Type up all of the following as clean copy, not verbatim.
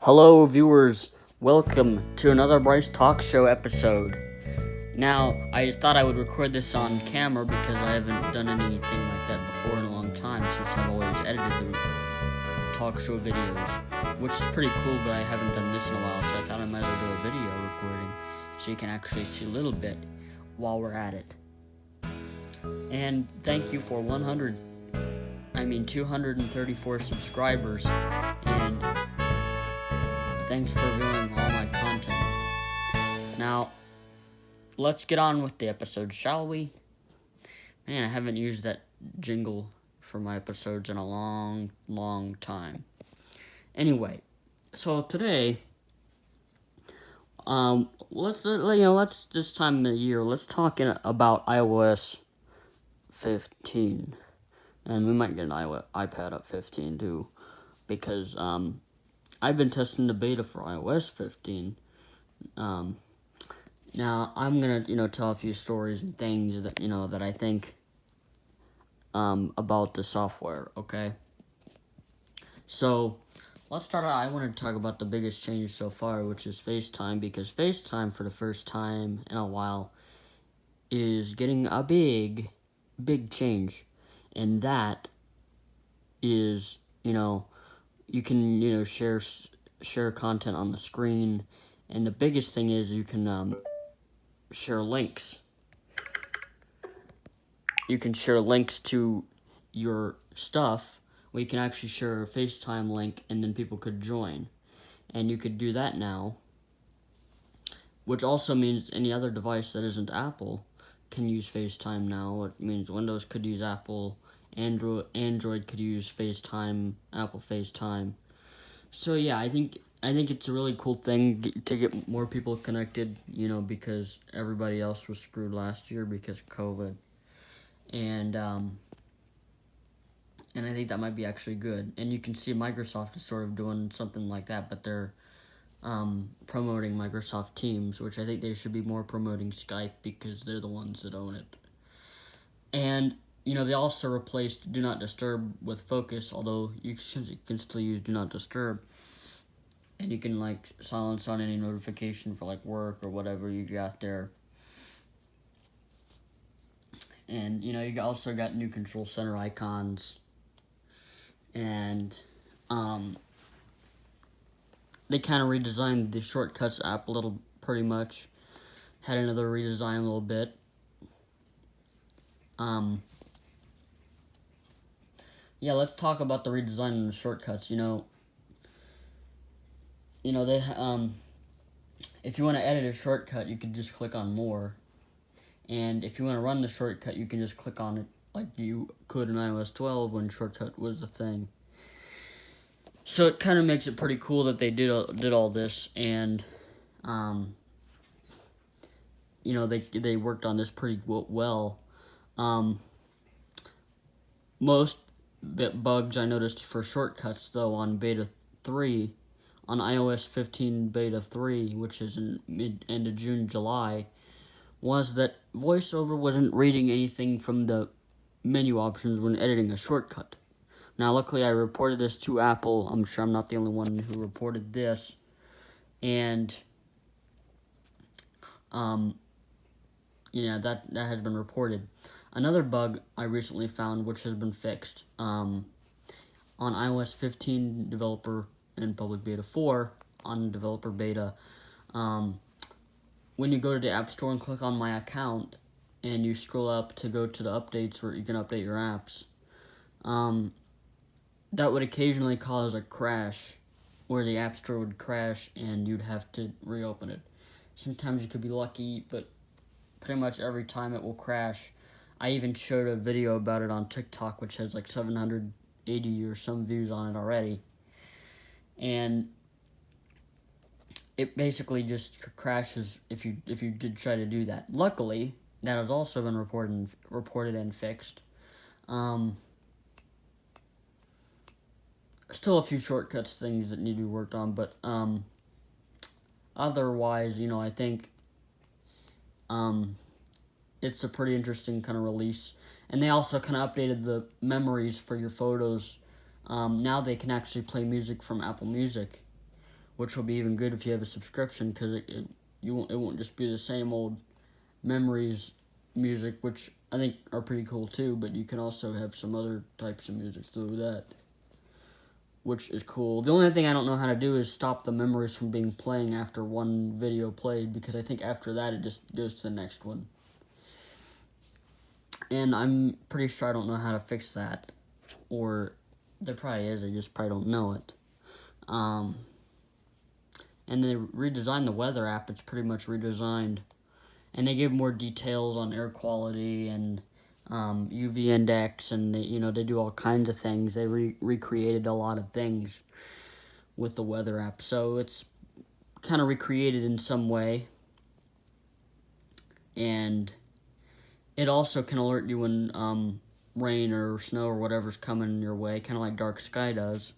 Hello, viewers. Welcome to another Bryce Talk Show episode. Now, I just thought I would record this on camera because I haven't done anything like that before in a long time since I've always edited the talk show videos, which is pretty cool, but I haven't done this in a while, so I thought I might as well do a video recording so you can actually see a little bit while we're at it. And thank you for 234 subscribers, and thanks for viewing all my content. Now, let's get on with the episode, shall we? Man, I haven't used that jingle for my episodes in a long time. Anyway, so today, let's this time of the year, let's talk about iOS 15. And we might get an iPad up 15 too, because I've been testing the beta for iOS 15. Now I'm gonna tell a few stories and things that that I think about the software. Okay. So let's start out. I want to talk about the biggest change so far, which is Facetime, because Facetime for the first time in a while is getting a big change, and that is you can share content on the screen, and the biggest thing is you can share links. You can share links to your stuff, where you can actually share a FaceTime link, and then people could join, and you could do that now, which also means any other device that isn't Apple can use FaceTime now. It means Windows could use Apple, Android could use FaceTime, Apple FaceTime. So yeah, I think it's a really cool thing to get more people connected, because everybody else was screwed last year because of COVID. And I think that might be actually good. And you can see Microsoft is sort of doing something like that, but they're promoting Microsoft Teams, which I think they should be more promoting Skype because they're the ones that own it. And they also replaced Do Not Disturb with Focus, although you can still use Do Not Disturb. And you can, silence on any notification for, work or whatever you got there. And, you also got new Control Center icons. And, they kind of redesigned the Shortcuts app a little, pretty much. Had another redesign a little bit. Yeah, let's talk about the redesign and the shortcuts. They if you want to edit a shortcut, you can just click on more, and if you want to run the shortcut, you can just click on it like you could in iOS 12 when shortcut was a thing. So it kind of makes it pretty cool that they did all this, and they worked on this pretty well. Most bugs I noticed for shortcuts, though, on beta 3, on iOS 15 beta 3, which is in end of June, July, was that VoiceOver wasn't reading anything from the menu options when editing a shortcut. Now, luckily, I reported this to Apple. I'm sure I'm not the only one who reported this. And, that has been reported. Another bug I recently found, which has been fixed, on iOS 15 developer and public beta 4, on developer beta, when you go to the App Store and click on My Account, and you scroll up to go to the updates where you can update your apps, that would occasionally cause a crash, where the App Store would crash and you'd have to reopen it. Sometimes you could be lucky, but pretty much every time it will crash. I even showed a video about it on TikTok, which has 780 or some views on it already. And it basically just crashes if you did try to do that. Luckily, that has also been reported and fixed. Still a few shortcuts things that need to be worked on, but otherwise, I think it's a pretty interesting kind of release. And they also kind of updated the memories for your photos. Now they can actually play music from Apple Music, which will be even good if you have a subscription, because it won't just be the same old memories music, which I think are pretty cool too, but you can also have some other types of music through that, which is cool. The only thing I don't know how to do is stop the memories from being playing after one video played, because I think after that it just goes to the next one. And I'm pretty sure I don't know how to fix that, or there probably is, I just probably don't know it. And they redesigned the weather app. It's pretty much redesigned. And they give more details on air quality and UV index, and they do all kinds of things. They recreated a lot of things with the weather app, so it's kind of recreated in some way. And it also can alert you when rain or snow or whatever's coming your way, kind of like Dark Sky does.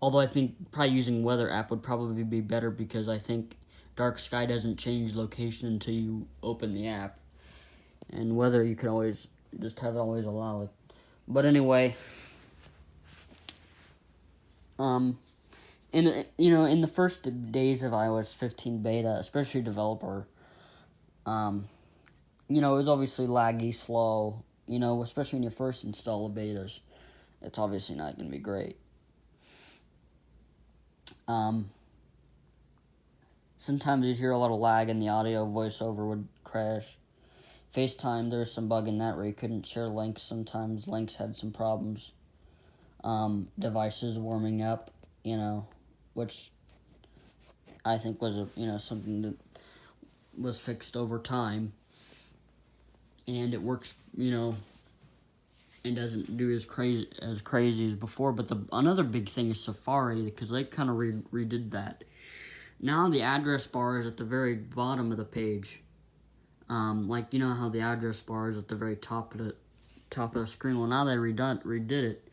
Although I think probably using weather app would probably be better, because I think Dark Sky doesn't change location until you open the app. And weather, you can always just have it always allow it. But anyway, in the first days of iOS 15 beta, especially developer, it was obviously laggy, slow, especially when you first install the betas. It's obviously not going to be great. Sometimes you'd hear a lot of lag in the audio, voiceover would crash. Facetime, there was some bug in that where you couldn't share links. Sometimes links had some problems. Devices warming up, which I think was something that was fixed over time. And it works, it doesn't do as crazy as before. But another big thing is Safari, because they kind of redid that. Now the address bar is at the very bottom of the page. Like, how the address bar is at the very top of the screen. Well, now they redid it,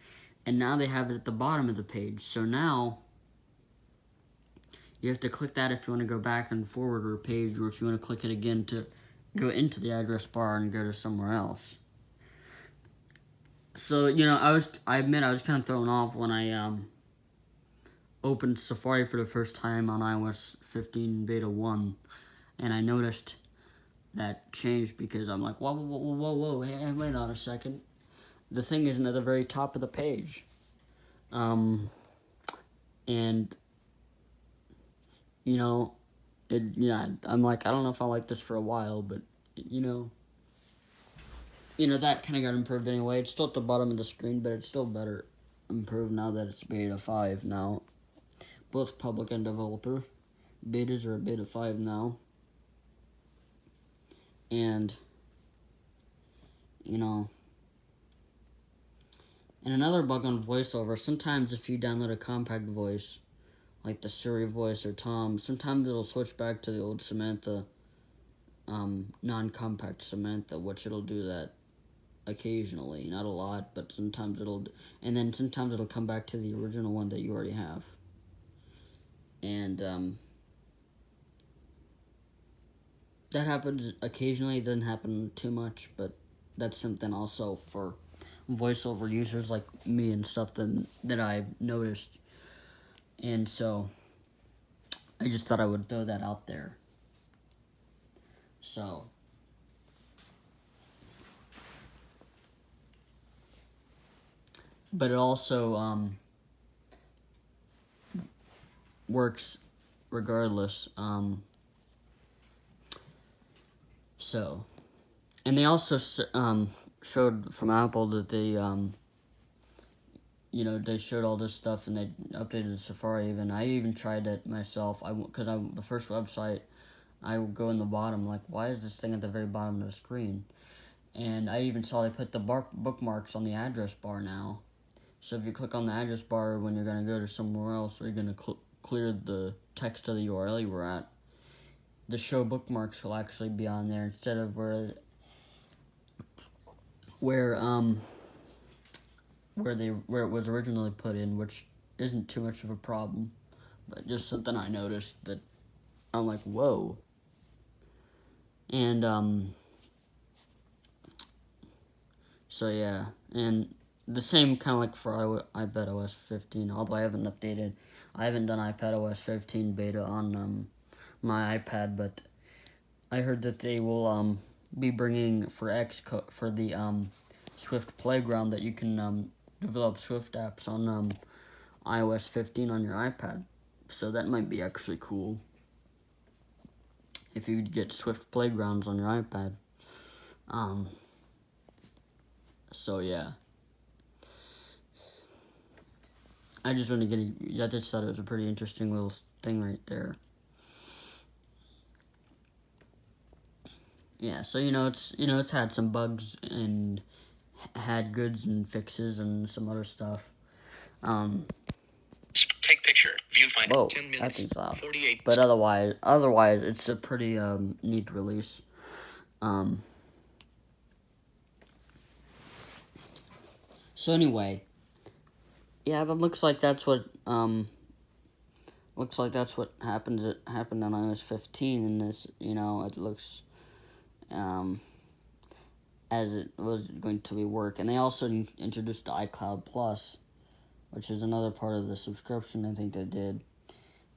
and now they have it at the bottom of the page. So now you have to click that if you want to go back and forward a page, or if you want to click it again to go into the address bar and go to somewhere else. So, I admit I was kind of thrown off when I opened Safari for the first time on iOS 15 Beta 1, and I noticed that changed, because I'm like, whoa, hey, wait on a second. The thing isn't at the very top of the page. And, I'm like, I don't know if I'll like this for a while, but, that kind of got improved anyway. It's still at the bottom of the screen, but it's still better improved now that it's Beta 5 now. Both public and developer. Betas are Beta 5 now. And, and another bug on VoiceOver, sometimes if you download a compact voice, like the Siri voice or Tom, sometimes it'll switch back to the old Samantha, non-compact Samantha, which it'll do that occasionally, not a lot, but sometimes and then sometimes it'll come back to the original one that you already have. And, that happens occasionally. It doesn't happen too much, but that's something also for VoiceOver users like me and stuff that I've noticed. And so I just thought I would throw that out there. So but it also works regardless. So, and they also showed from Apple that they they showed all this stuff, and they updated Safari even. I even tried it myself. The first website, I would go in the bottom, like, why is this thing at the very bottom of the screen? And I even saw they put the bookmarks on the address bar now. So if you click on the address bar when you're going to go to somewhere else, or you're going to clear the text of the URL you were at, the show bookmarks will actually be on there instead of where it was originally put in, which isn't too much of a problem, but just something I noticed that I'm like, whoa. And so yeah, and the same kind of like for iPadOS 15, although I haven't done iPadOS 15 beta on my iPad, but I heard that they will be bringing for the Swift Playground, that you can develop Swift apps on iOS 15 on your iPad. So that might be actually cool if you could get Swift Playgrounds on your iPad. So yeah, I just thought it was a pretty interesting little thing right there. Yeah, so it's had some bugs and had goods and fixes and some other stuff. Take picture. View find. Whoa, 10 minutes. that thing's loud. 48. But otherwise, it's a pretty neat release. So anyway, yeah, but looks like that's what happened on iOS 15, and this, it looks as it was going to be work. And they also introduced the iCloud Plus, which is another part of the subscription I think they did.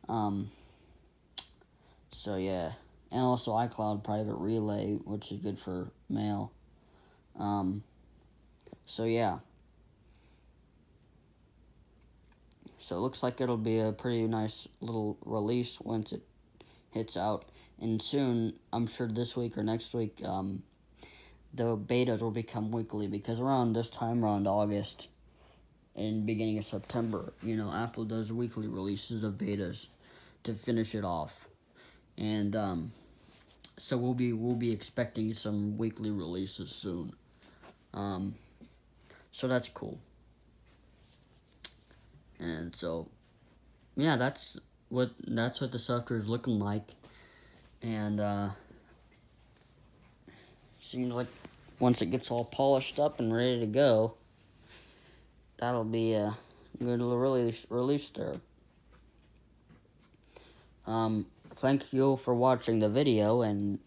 So yeah, and also iCloud Private Relay, which is good for mail. So yeah. So it looks like it'll be a pretty nice little release once it hits out. And soon, I'm sure this week or next week, the betas will become weekly, because around this time, around August and beginning of September, Apple does weekly releases of betas to finish it off. And so we'll be expecting some weekly releases soon. So that's cool. And so, yeah, that's what the software is looking like. And seems like once it gets all polished up and ready to go, that'll be a good little release there. Thank you for watching the video, and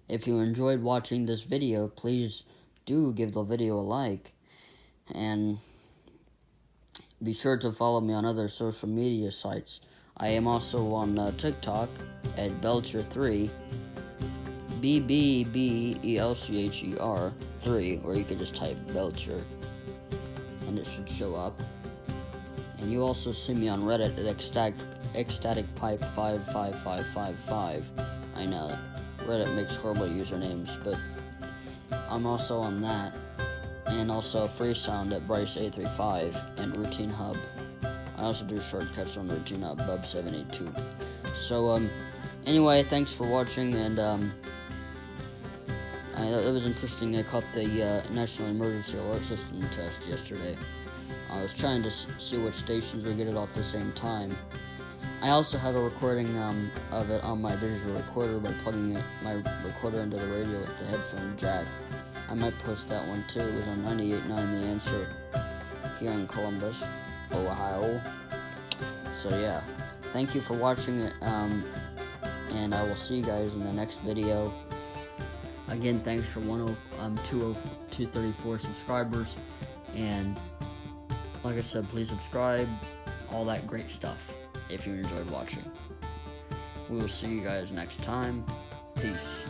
if you enjoyed watching this video, please do give the video a like, and be sure to follow me on other social media sites. I am also on TikTok at Belcher3, BBBELCHER 3, or you can just type Belcher, and it should show up. And you also see me on Reddit at Ecstatic Pipe 55555. I know, Reddit makes horrible usernames, but I'm also on that. And also Freesound at Bryce 835 and Routine Hub. I also do shortcuts on Routine Hub, Bub782. So, anyway, thanks for watching, and it was interesting. I caught the National Emergency Alert System test yesterday. I was trying to see which stations would get it all at the same time. I also have a recording of it on my digital recorder by plugging my recorder into the radio with the headphone jack. I might post that one too. It was on 98.9 The Answer here in Columbus, Ohio. So yeah, thank you for watching it, and I will see you guys in the next video. Again, thanks for 234 subscribers, and like I said, please subscribe, all that great stuff, if you enjoyed watching. We will see you guys next time. Peace.